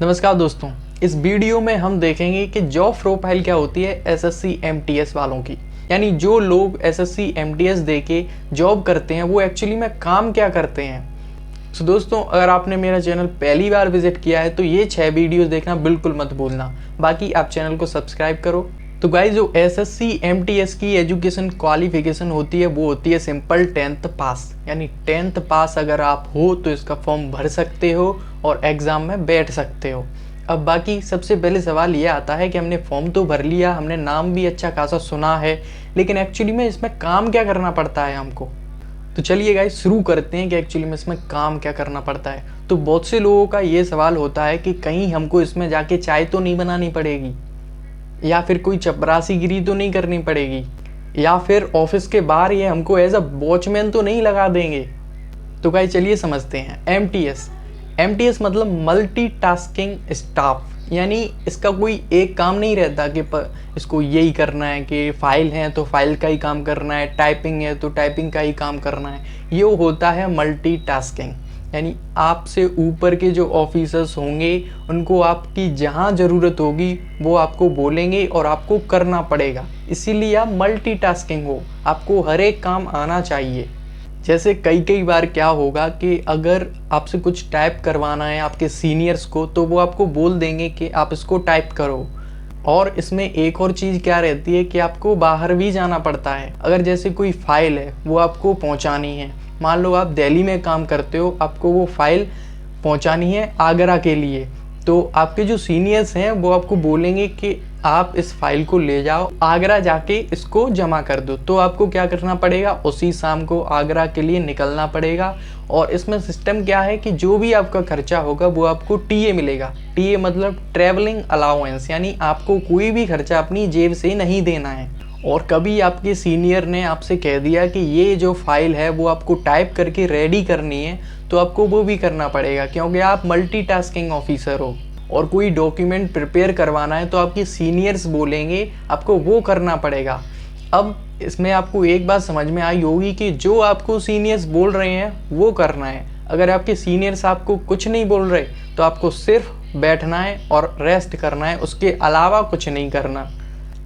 नमस्कार दोस्तों, इस वीडियो में हम देखेंगे कि जॉब प्रोफाइल क्या होती है एसएससी एमटीएस वालों की। यानी जो लोग एसएससी एमटीएस दे के जॉब करते हैं वो एक्चुअली में काम क्या करते हैं। सो दोस्तों, अगर आपने मेरा चैनल पहली बार विजिट किया है तो ये 6 वीडियोस देखना बिल्कुल मत भूलना। बाकी आप चैनल को सब्सक्राइब करो। तो गाइस, जो एसएससी एमटीएस की एजुकेशन क्वालिफिकेशन होती है वो होती है सिंपल 10th पास। यानी 10th पास अगर आप हो तो इसका फॉर्म भर सकते हो और एग्ज़ाम में बैठ सकते हो। अब बाकी सबसे पहले सवाल ये आता है कि हमने फॉर्म तो भर लिया, हमने नाम भी अच्छा खासा सुना है, लेकिन एक्चुअली में इसमें काम क्या करना पड़ता है हमको। तो चलिए गाइस शुरू करते हैं कि एक्चुअली में इसमें काम क्या करना पड़ता है। तो बहुत से लोगों का ये सवाल होता है कि कहीं हमको इसमें जाके चाय तो नहीं बनानी पड़ेगी, या फिर कोई चपरासीगिरी तो नहीं करनी पड़ेगी, या फिर ऑफिस के बाहर ये हमको एज अ वॉचमैन तो नहीं लगा देंगे। तो गाइस चलिए समझते हैं। एमटीएस मतलब मल्टीटास्किंग स्टाफ। यानी इसका कोई एक काम नहीं रहता कि इसको यही करना है कि फाइल है तो फाइल का ही काम करना है, टाइपिंग है तो टाइपिंग का ही काम करना है। ये होता है मल्टीटास्किंग। यानी आपसे ऊपर के जो ऑफिसर्स होंगे उनको आपकी जहाँ ज़रूरत होगी वो आपको बोलेंगे और आपको करना पड़ेगा। इसीलिए आप मल्टीटास्किंग हो, आपको हर एक काम आना चाहिए। जैसे कई बार क्या होगा कि अगर आपसे कुछ टाइप करवाना है आपके सीनियर्स को तो वो आपको बोल देंगे कि आप इसको टाइप करो। और इसमें एक और चीज़ क्या रहती है कि आपको बाहर भी जाना पड़ता है। अगर जैसे कोई फाइल है वो आपको पहुंचानी है, मान लो आप दिल्ली में काम करते हो, आपको वो फाइल पहुंचानी है आगरा के लिए, तो आपके जो सीनियर्स हैं वो आपको बोलेंगे कि आप इस फाइल को ले जाओ आगरा, जाके इसको जमा कर दो। तो आपको क्या करना पड़ेगा, उसी शाम को आगरा के लिए निकलना पड़ेगा। और इसमें सिस्टम क्या है कि जो भी आपका खर्चा होगा वो आपको टीए मिलेगा। टीए मतलब ट्रैवलिंग अलाउंस, यानी आपको कोई भी खर्चा अपनी जेब से नहीं देना है। और कभी आपके सीनियर ने आपसे कह दिया कि ये जो फाइल है वो आपको टाइप करके रेडी करनी है, तो आपको वो भी करना पड़ेगा क्योंकि आप मल्टीटास्किंग ऑफिसर हो। और कोई डॉक्यूमेंट प्रिपेयर करवाना है तो आपके सीनियर्स बोलेंगे, आपको वो करना पड़ेगा। अब इसमें आपको एक बात समझ में आई होगी कि जो आपको सीनियर्स बोल रहे हैं वो करना है। अगर आपके सीनियर्स आपको कुछ नहीं बोल रहे तो आपको सिर्फ बैठना है और रेस्ट करना है, उसके अलावा कुछ नहीं करना।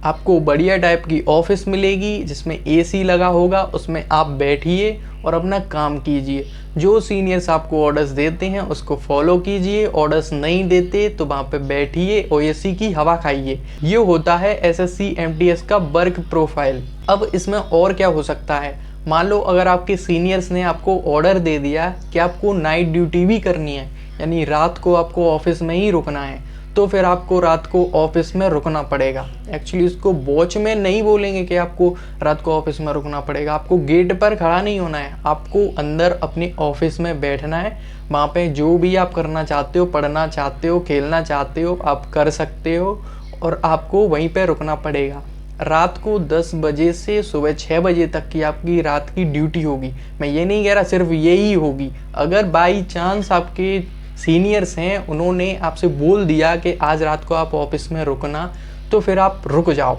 आपको बढ़िया टाइप की ऑफिस मिलेगी जिसमें एसी लगा होगा, उसमें आप बैठिए और अपना काम कीजिए। जो सीनियर्स आपको ऑर्डर्स देते हैं उसको फॉलो कीजिए, ऑर्डर्स नहीं देते तो वहाँ पे बैठिए और एसी की हवा खाइए। ये होता है एसएससी एमटीएस का वर्क प्रोफाइल। अब इसमें और क्या हो सकता है, मान लो अगर आपके सीनियर्स ने आपको ऑर्डर दे दिया कि आपको नाइट ड्यूटी भी करनी है, यानी रात को आपको ऑफिस में ही रुकना है, तो फिर आपको रात को ऑफिस में रुकना पड़ेगा। एक्चुअली इसको वॉचमैन नहीं बोलेंगे कि आपको रात को ऑफिस में रुकना पड़ेगा। आपको गेट पर खड़ा नहीं होना है, आपको अंदर अपने ऑफिस में बैठना है। वहाँ पे जो भी आप करना चाहते हो, पढ़ना चाहते हो, खेलना चाहते हो, आप कर सकते हो और आपको वहीं पे रुकना पड़ेगा। रात को 10 बजे से सुबह 6 बजे तक की आपकी रात की ड्यूटी होगी। मैं ये नहीं कह रहा सिर्फ यही होगी। अगर बाई चांस आपके सीनियर्स हैं उन्होंने आपसे बोल दिया कि आज रात को आप ऑफिस में रुकना, तो फिर आप रुक जाओ।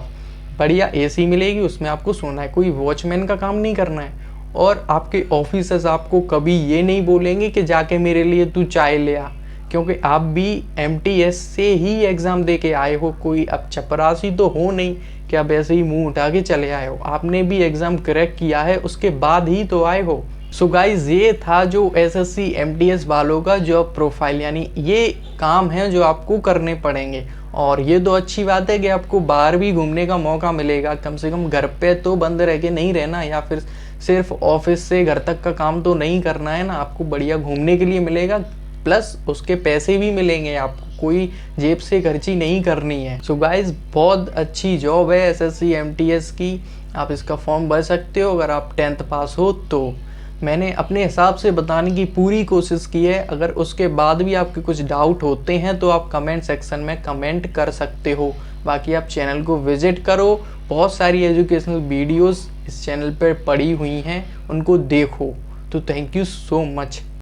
बढ़िया एसी मिलेगी, उसमें आपको सोना है, कोई वॉचमैन का काम नहीं करना है। और आपके ऑफिसर्स आपको कभी ये नहीं बोलेंगे कि जाके मेरे लिए तू चाय ले आ, क्योंकि आप भी एमटीएस से ही एग्ज़ाम दे के आए हो। कोई अब चपरासी तो हो नहीं कि आप ऐसे ही मुंह उठा के चले आए हो। आपने भी एग्ज़ाम क्रैक किया है, उसके बाद ही तो आए हो। सो गाइज, ये था जो एसएससी एमटीएस वालों का जॉब प्रोफाइल। यानी ये काम है जो आपको करने पड़ेंगे। और ये तो अच्छी बात है कि आपको बाहर भी घूमने का मौका मिलेगा, कम से कम घर पे तो बंद रह के नहीं रहना, या फिर सिर्फ ऑफिस से घर तक का काम तो नहीं करना है ना। आपको बढ़िया घूमने के लिए मिलेगा, प्लस उसके पैसे भी मिलेंगे आपको, कोई जेब से खर्ची नहीं करनी है। सो गाइज, बहुत अच्छी जॉब है एसएससी एमटीएस की। आप इसका फॉर्म भर सकते हो अगर आप 10th पास हो तो। मैंने अपने हिसाब से बताने की पूरी कोशिश की है। अगर उसके बाद भी आपके कुछ डाउट होते हैं तो आप कमेंट सेक्शन में कमेंट कर सकते हो। बाकी आप चैनल को विजिट करो, बहुत सारी एजुकेशनल वीडियोस इस चैनल पर पड़ी हुई हैं, उनको देखो। तो थैंक यू सो मच।